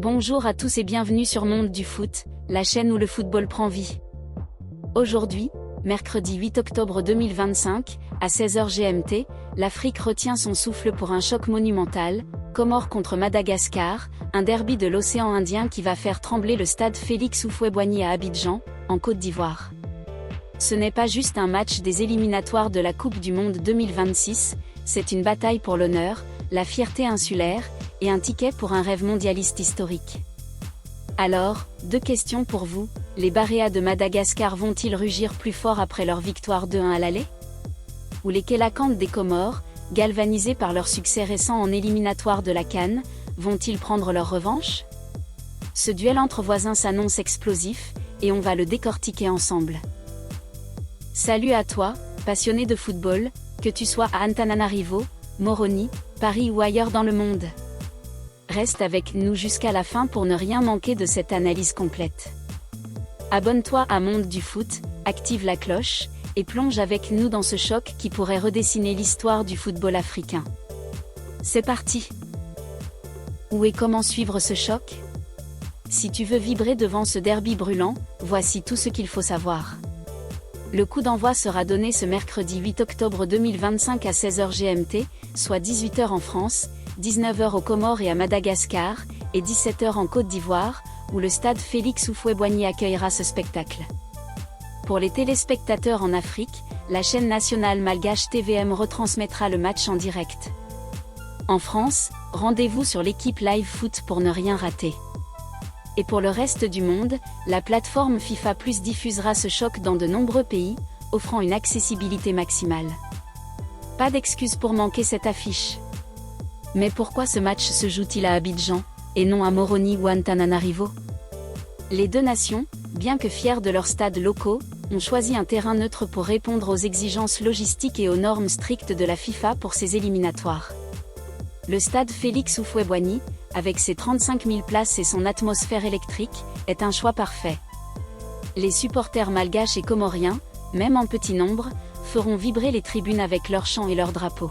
Bonjour à tous et bienvenue sur Monde du Foot, la chaîne où le football prend vie. Aujourd'hui, mercredi 8 octobre 2025, à 16h GMT, l'Afrique retient son souffle pour un choc monumental, Comores contre Madagascar, un derby de l'océan Indien qui va faire trembler le stade Félix Houphouët-Boigny à Abidjan, en Côte d'Ivoire. Ce n'est pas juste un match des éliminatoires de la Coupe du Monde 2026, c'est une bataille pour l'honneur, la fierté insulaire, et un ticket pour un rêve mondialiste historique. Alors, deux questions pour vous, les Baréas de Madagascar vont-ils rugir plus fort après leur victoire 2-1 à l'aller? Ou les Kélakantes des Comores, galvanisés par leur succès récent en éliminatoire de la CAN, vont-ils prendre leur revanche? Ce duel entre voisins s'annonce explosif, et on va le décortiquer ensemble. Salut à toi, passionné de football, que tu sois à Antananarivo, Moroni, Paris ou ailleurs dans le monde. Reste avec nous jusqu'à la fin pour ne rien manquer de cette analyse complète. Abonne-toi à Monde du Foot, active la cloche, et plonge avec nous dans ce choc qui pourrait redessiner l'histoire du football africain. C'est parti! Où et comment suivre ce choc? Si tu veux vibrer devant ce derby brûlant, voici tout ce qu'il faut savoir. Le coup d'envoi sera donné ce mercredi 8 octobre 2025 à 16h GMT, soit 18h en France, 19h aux Comores et à Madagascar, et 17h en Côte d'Ivoire, où le stade Félix Houphouët-Boigny accueillera ce spectacle. Pour les téléspectateurs en Afrique, la chaîne nationale malgache TVM retransmettra le match en direct. En France, rendez-vous sur l'équipe Live Foot pour ne rien rater. Et pour le reste du monde, la plateforme FIFA Plus diffusera ce choc dans de nombreux pays, offrant une accessibilité maximale. Pas d'excuse pour manquer cette affiche. Mais pourquoi ce match se joue-t-il à Abidjan, et non à Moroni ou Antananarivo? Les deux nations, bien que fières de leurs stades locaux, ont choisi un terrain neutre pour répondre aux exigences logistiques et aux normes strictes de la FIFA pour ces éliminatoires. Le stade Félix Houphouët-Boigny, avec ses 35 000 places et son atmosphère électrique, est un choix parfait. Les supporters malgaches et comoriens, même en petit nombre, feront vibrer les tribunes avec leurs chants et leurs drapeaux.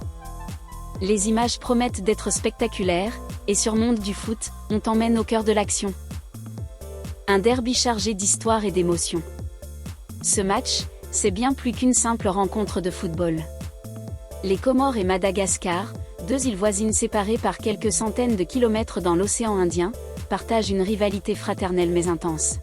Les images promettent d'être spectaculaires, et sur Monde du Foot, on t'emmène au cœur de l'action. Un derby chargé d'histoire et d'émotion. Ce match, c'est bien plus qu'une simple rencontre de football. Les Comores et Madagascar, deux îles voisines séparées par quelques centaines de kilomètres dans l'océan Indien, partagent une rivalité fraternelle mais intense.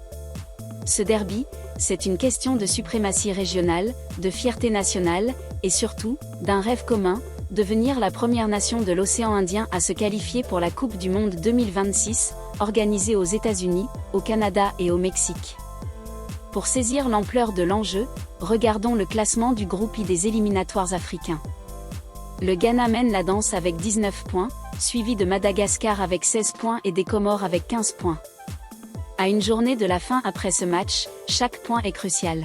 Ce derby, c'est une question de suprématie régionale, de fierté nationale, et surtout, d'un rêve commun, devenir la première nation de l'océan Indien à se qualifier pour la Coupe du Monde 2026, organisée aux États-Unis, au Canada et au Mexique. Pour saisir l'ampleur de l'enjeu, regardons le classement du groupe I des éliminatoires africains. Le Ghana mène la danse avec 19 points, suivi de Madagascar avec 16 points et des Comores avec 15 points. À une journée de la fin après ce match, chaque point est crucial.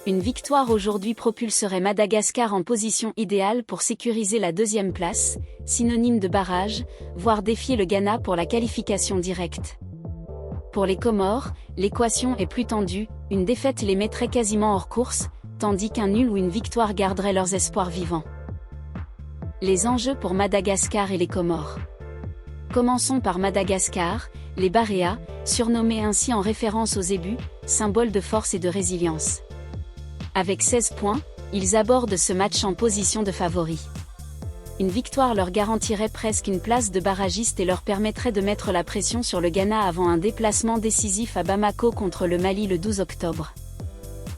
Une victoire aujourd'hui propulserait Madagascar en position idéale pour sécuriser la deuxième place, synonyme de barrage, voire défier le Ghana pour la qualification directe. Pour les Comores, l'équation est plus tendue, une défaite les mettrait quasiment hors course, tandis qu'un nul ou une victoire garderait leurs espoirs vivants. Les enjeux pour Madagascar et les Comores. Commençons par Madagascar, les Baréas, surnommés ainsi en référence aux zébus, symbole de force et de résilience. Avec 16 points, ils abordent ce match en position de favoris. Une victoire leur garantirait presque une place de barragiste et leur permettrait de mettre la pression sur le Ghana avant un déplacement décisif à Bamako contre le Mali le 12 octobre.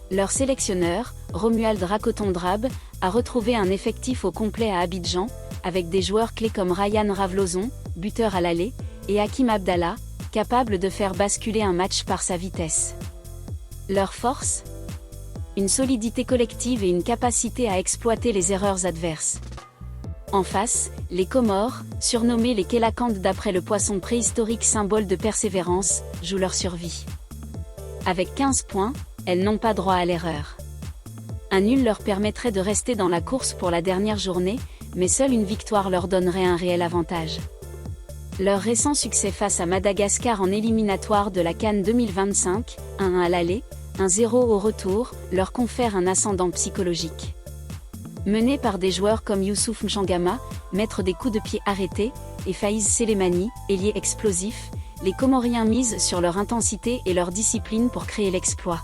Leur sélectionneur, Romuald Rakotondrab, a retrouvé un effectif au complet à Abidjan, avec des joueurs clés comme Ryan Ravlozon, buteur à l'aller, et Hakim Abdallah, capable de faire basculer un match par sa vitesse. Leur force ? Une solidité collective et une capacité à exploiter les erreurs adverses. En face, les Comores, surnommés les Kélakantes d'après le poisson préhistorique symbole de persévérance, jouent leur survie. Avec 15 points, elles n'ont pas droit à l'erreur. Un nul leur permettrait de rester dans la course pour la dernière journée, mais seule une victoire leur donnerait un réel avantage. Leur récent succès face à Madagascar en éliminatoire de la CAN 2025, 1-1 à l'aller, 1-0 au retour, leur confère un ascendant psychologique. Menés par des joueurs comme Youssouf Mchangama, maître des coups de pied arrêtés, et Faïz Selemani, ailier explosif, les Comoriens misent sur leur intensité et leur discipline pour créer l'exploit.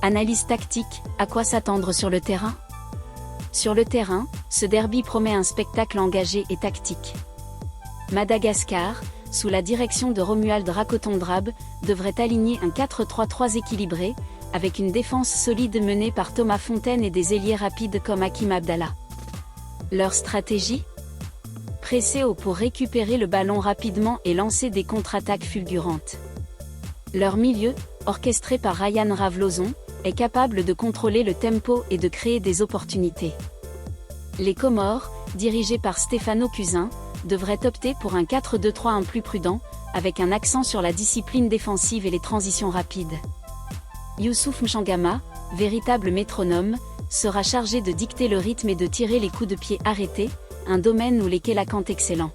Analyse tactique, à quoi s'attendre sur le terrain? Sur le terrain, ce derby promet un spectacle engagé et tactique. Madagascar, sous la direction de Romuald Rakotondrab, devrait aligner un 4-3-3 équilibré, avec une défense solide menée par Thomas Fontaine et des ailiers rapides comme Hakim Abdallah. Leur stratégie? Presser haut pour récupérer le ballon rapidement et lancer des contre-attaques fulgurantes. Leur milieu, orchestré par Ryan Ravloson, est capable de contrôler le tempo et de créer des opportunités. Les Comores, dirigés par Stefano Cusin, devraient opter pour un 4-2-3-1 plus prudent, avec un accent sur la discipline défensive et les transitions rapides. Youssouf Mchangama, véritable métronome, sera chargé de dicter le rythme et de tirer les coups de pied arrêtés, un domaine où les Kélakans excellents.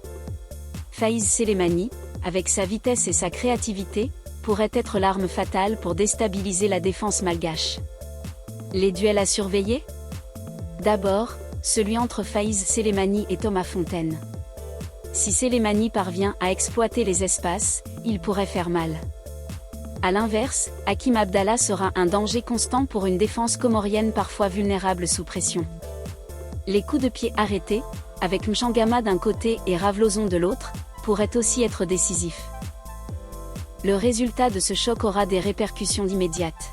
Faïz Selemani, avec sa vitesse et sa créativité, pourrait être l'arme fatale pour déstabiliser la défense malgache. Les duels à surveiller? D'abord, celui entre Faïz Selemani et Thomas Fontaine. Si Selemani parvient à exploiter les espaces, il pourrait faire mal. A l'inverse, Hakim Abdallah sera un danger constant pour une défense comorienne parfois vulnérable sous pression. Les coups de pied arrêtés, avec Mchangama d'un côté et Ravloson de l'autre, pourraient aussi être décisifs. Le résultat de ce choc aura des répercussions immédiates.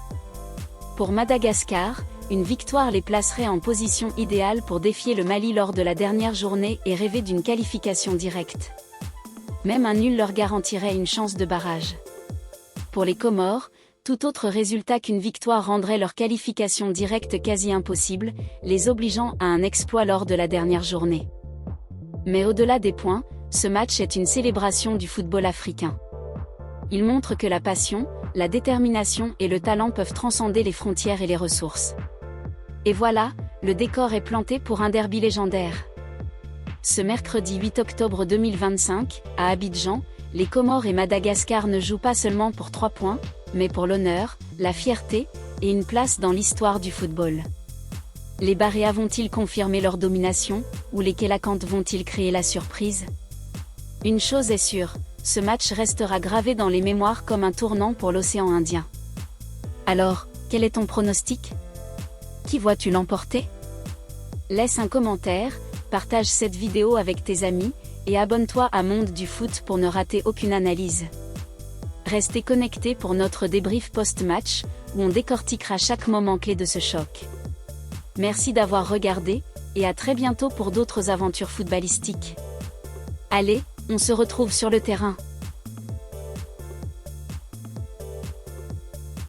Pour Madagascar, une victoire les placerait en position idéale pour défier le Mali lors de la dernière journée et rêver d'une qualification directe. Même un nul leur garantirait une chance de barrage. Pour les Comores, tout autre résultat qu'une victoire rendrait leur qualification directe quasi impossible, les obligeant à un exploit lors de la dernière journée. Mais au-delà des points, ce match est une célébration du football africain. Il montre que la passion, la détermination et le talent peuvent transcender les frontières et les ressources. Et voilà, le décor est planté pour un derby légendaire. Ce mercredi 8 octobre 2025, à Abidjan, les Comores et Madagascar ne jouent pas seulement pour 3 points, mais pour l'honneur, la fierté, et une place dans l'histoire du football. Les Baréas vont-ils confirmer leur domination, ou les Kélakans vont-ils créer la surprise? Une chose est sûre, ce match restera gravé dans les mémoires comme un tournant pour l'océan Indien. Alors, quel est ton pronostic? Qui vois-tu l'emporter? Laisse un commentaire, partage cette vidéo avec tes amis, et abonne-toi à Monde du Foot pour ne rater aucune analyse. Restez connectés pour notre débrief post-match, où on décortiquera chaque moment clé de ce choc. Merci d'avoir regardé, et à très bientôt pour d'autres aventures footballistiques. Allez, on se retrouve sur le terrain.